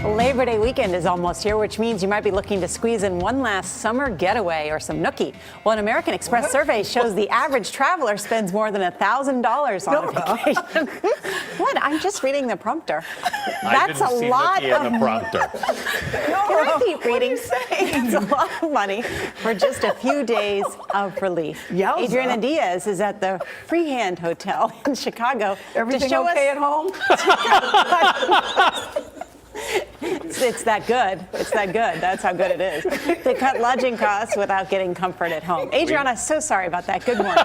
Labor Day weekend is almost here, which means you might be looking to squeeze in one last summer getaway or some nookie. Well, an American Express survey shows the average traveler spends more than $1,000 on a vacation. What? I'm just reading the prompter. That's a lot of prompter. Can I keep reading? It's a lot of money for just a few days of relief. Yowza. Adriana Diaz is at the Freehand Hotel in Chicago. Everything to show okay us at home? It's that good. It's that good. That's how good it is. To cut lodging costs without getting comfort at home. Adriana, so sorry about that. Good morning.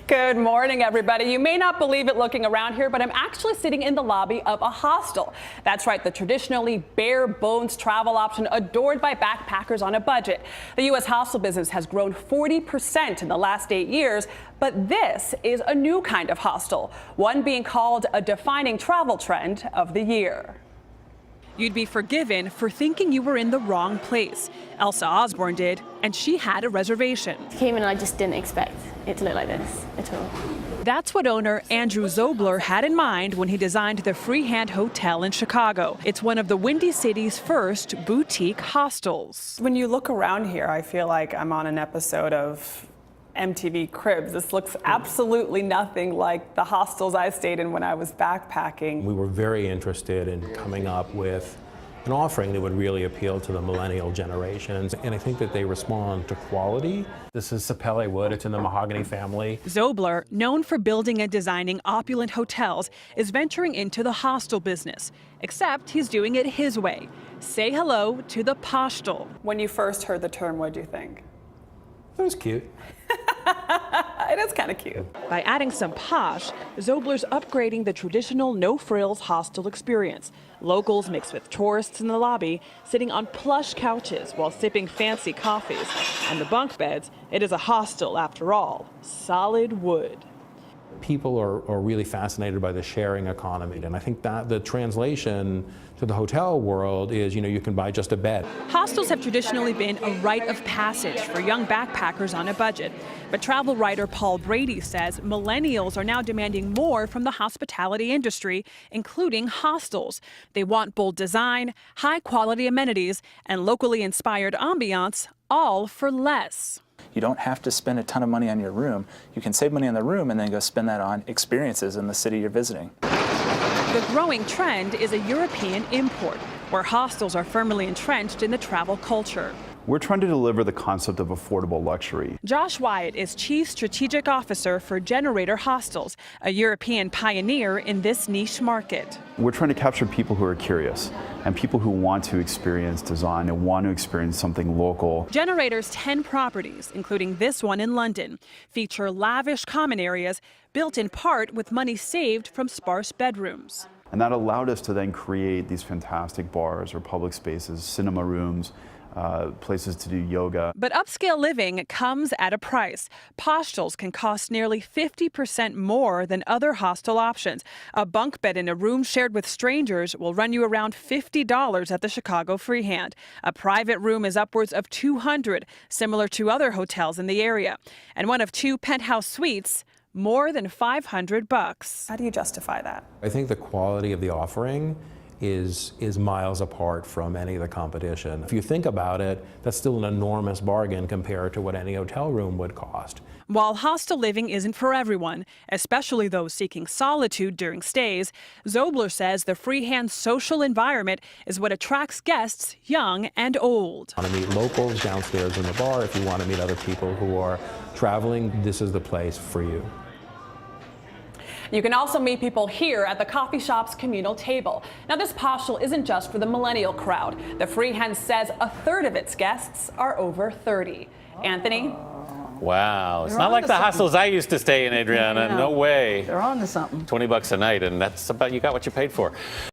Good morning, everybody. You may not believe it looking around here, but I'm actually sitting in the lobby of a hostel. That's right, the traditionally bare bones travel option adored by backpackers on a budget. The U.S. hostel business has grown 40% in the last 8 years, but this is a new kind of hostel, one being called a defining travel trend of the year. You'd be forgiven for thinking you were in the wrong place. Elsa Osborne did, and she had a reservation. Came in and I just didn't expect it to look like this at all. That's what owner Andrew Zobler had in mind when he designed the Freehand Hotel in Chicago. It's one of the Windy City's first boutique hostels. When you look around here, I feel like I'm on an episode of MTV Cribs. This looks absolutely nothing like the hostels I stayed in when I was backpacking. We were very interested in coming up with an offering that would really appeal to the millennial generations, and I think that they respond to quality. This is sapele wood. It's in the mahogany family. Zobler, known for building and designing opulent hotels, is venturing into the hostel business, except he's doing it his way. Say hello to the postel. When you first heard the term, what did you think? It was cute. It is kind of cute. By adding some posh, Zobler's upgrading the traditional no-frills hostel experience. Locals mixed with tourists in the lobby, sitting on plush couches while sipping fancy coffees. And the bunk beds, it is a hostel after all, solid wood. People are really fascinated by the sharing economy, and I think that the translation to the hotel world is, you can buy just a bed. Hostels have traditionally been a rite of passage for young backpackers on a budget. But travel writer Paul Brady says millennials are now demanding more from the hospitality industry, including hostels. They want bold design, high-quality amenities, and locally inspired ambiance, all for less. You don't have to spend a ton of money on your room. You can save money on the room and then go spend that on experiences in the city you're visiting. The growing trend is a European import, where hostels are firmly entrenched in the travel culture. We're trying to deliver the concept of affordable luxury. Josh Wyatt is Chief Strategic Officer for Generator Hostels, a European pioneer in this niche market. We're trying to capture people who are curious and people who want to experience design and want to experience something local. Generator's 10 properties, including this one in London, feature lavish common areas built in part with money saved from sparse bedrooms. And that allowed us to then create these fantastic bars or public spaces, cinema rooms, places to do yoga. But upscale living comes at a price. Poshtels can cost nearly 50% more than other hostel options. A bunk bed in a room shared with strangers will run you around $50 at the Chicago Freehand. A private room is upwards of $200, similar to other hotels in the area. And one of 2 penthouse suites, more than $500. How do you justify that? I think the quality of the offering is miles apart from any of the competition. If you think about it, that's still an enormous bargain compared to what any hotel room would cost. While hostel living isn't for everyone, especially those seeking solitude during stays, Zobler says the Freehand social environment is what attracts guests young and old. If you want to meet locals downstairs in the bar, if you want to meet other people who are traveling, this is the place for you. You can also meet people here at the coffee shop's communal table. Now, this postel isn't just for the millennial crowd. The Freehand says a third of its guests are over 30. Anthony? Wow, it's not like the hostels I used to stay in, Adriana. No way. They're on to something. $20 a night, and that's about, you got what you paid for.